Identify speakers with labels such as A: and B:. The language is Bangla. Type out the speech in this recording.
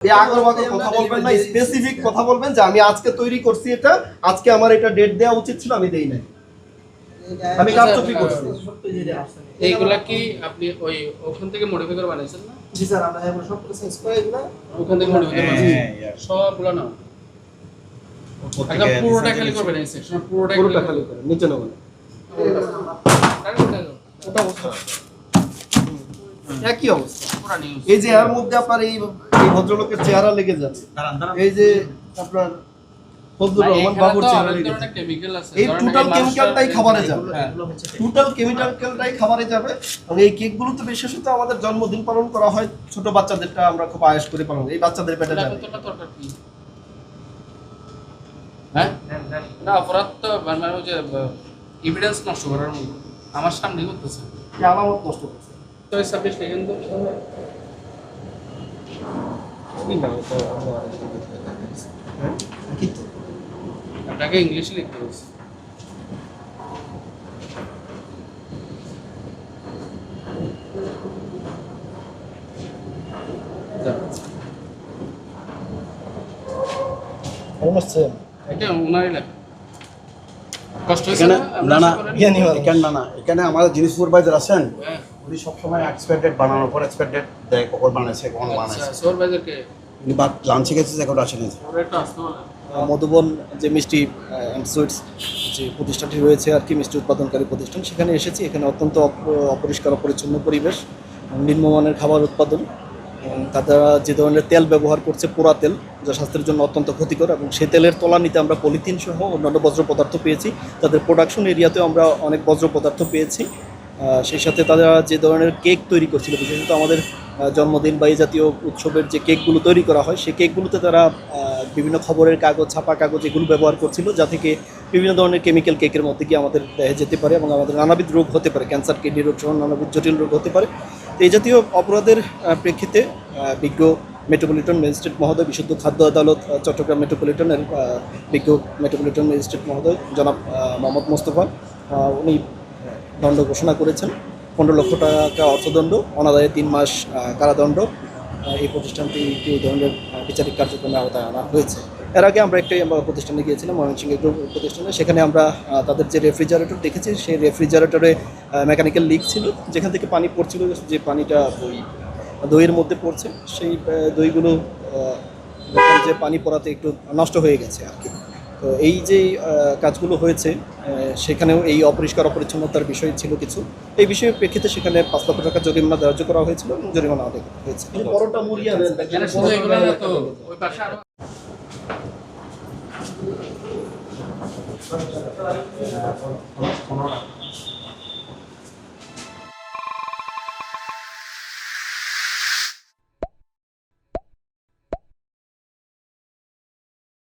A: কথা বলবেন না, স্পেসিফিক কথা বলবেন যে আমি আজকে তৈরি করছি এটা, আজকে আমার এটা ডেট দেওয়া উচিত ছিল, আমি দেই নাই, আমি কারচুপি করছি।
B: এইগুলা কি আপনি ওই ওখান থেকে মডিফাই করে বানাইছেন না?
A: জি স্যার, আমরা এখন সব প্রসেস করে এগুলা
B: ওখান থেকে মডিফাই করে বানাইছেন সবগুলো না? একদম পুরোটা খালি করবেন এই সেকশন, পুরোটা
A: খালি করে নিচে নেব না। একই অবস্থা, এই যে এর মধ্যে আপনার এই ভদ্রলোকের চেহারা লেগে যাচ্ছে, এই যে আপনার ফজলুর রহমান বাবুর চেহারা লেগে যাচ্ছে, এই টোটাল কেমিক্যালটাই খাবারে যাবে, টোটাল কেমিক্যালটাই খাবারে যাবে। এবং এই কেকগুলো তো বিশেষত আমাদের জন্মদিন পালন করা হয়, ছোট বাচ্চাদেরটা আমরা খুব আয়েশ করে পালন, এই বাচ্চাদের পেটে যাবে।
B: হ্যাঁ না, অপরাধ তো মানে যে এভিডেন্স নষ্ট করার মতো আমার সামনে করতেছে,
A: আলামত নষ্ট করছে।
B: তো এই সাবজেক্ট লিখেন তো আপনাকে ইংলিশে লিখতে হচ্ছে। এটা ওনারই লেখা, কষ্ট হয়েছে না?
C: এখানে আমাদের যিনি সুপারভাইজার আছেন উনি সবসময় এক্সপেক্টেড বানানোর পর এক্সপেক্টেড দেয় কখন বানাইছে কখন বানাইছে।
B: সুপারভাইজারকে
C: উনি লাঞ্চে গেছে এখন আসেনি।
A: মধুবন যে মিষ্টি অ্যান্ড সুইটস যে প্রতিষ্ঠানটি রয়েছে আর কি, মিষ্টি উৎপাদনকারী প্রতিষ্ঠান, সেখানে এসেছি। এখানে অত্যন্ত অপরিষ্কার অপরিচ্ছন্ন পরিবেশ, নিম্নমানের খাবার উৎপাদন, তারা যে ধরনের তেল ব্যবহার করছে পোড়া তেল, যা স্বাস্থ্যের জন্য অত্যন্ত ক্ষতিকর, এবং সেই তেলের তলানিতে আমরা পলিথিন সহ অন্যান্য বজ্র পদার্থ পেয়েছি। তাদের প্রোডাকশন এরিয়াতেও আমরা অনেক বজ্র পদার্থ পেয়েছি। সেই সাথে তারা যে ধরনের কেক তৈরি করছিল, বিশেষত আমাদের জন্মদিন বা এই জাতীয় উৎসবের যে কেকগুলো তৈরি করা হয়, সেই কেকগুলোতে তারা বিভিন্ন খবরের কাগজ, ছাপা কাগজ এগুলো ব্যবহার করছিল, যা থেকে বিভিন্ন ধরনের কেমিক্যাল কেকের মধ্যে গিয়ে আমাদের দেহে যেতে পারে এবং আমাদের নানাবিধ রোগ হতে পারে, ক্যান্সার, কিডনি রোগ সহ নানাবিধ জটিল রোগ হতে পারে। তো এই জাতীয় অপরাধের প্রেক্ষিতে বিজ্ঞ মেট্রোপলিটন ম্যাজিস্ট্রেট মহোদয়, বিশুদ্ধ খাদ্য আদালত চট্টগ্রাম মেট্রোপলিটনের বিজ্ঞ মেট্রোপলিটন ম্যাজিস্ট্রেট মহোদয় জনাব মোহাম্মদ মোস্তফা, উনি দণ্ড ঘোষণা করেছেন 15 লক্ষ টাকা অর্থদণ্ড, অনাদায়ে 3 মাস কারাদণ্ড। এই প্রতিষ্ঠানটি এই ধরনের বিচারিক কার্যক্রমে আওতায় আনা হয়েছে। এর আগে আমরা একটি প্রতিষ্ঠানে গিয়েছিলাম, ময়মনসিংহ গ্রুপ প্রতিষ্ঠানে, সেখানে আমরা তাদের যে রেফ্রিজারেটর দেখেছি, সেই রেফ্রিজারেটরে মেকানিক্যাল লিক ছিল, যেখান থেকে পানি পড়ছিল, যে পানিটা দইয়ের মধ্যে পড়ছে, সেই দইগুলো যে পানি পড়াতে একটু নষ্ট হয়ে গেছে আর কি। তো এই যে কাজগুলো হয়েছে, সেখানেও এই অপরিষ্কার অপরিচ্ছন্নতার বিষয় ছিল কিছু। এই বিষয়ের প্রেক্ষিতে সেখানে 5 লক্ষ টাকা জরিমানা ধার্য করা হয়েছিল এবং জরিমানা আদায় হয়েছে। বড়টা মুড়িয়া দেন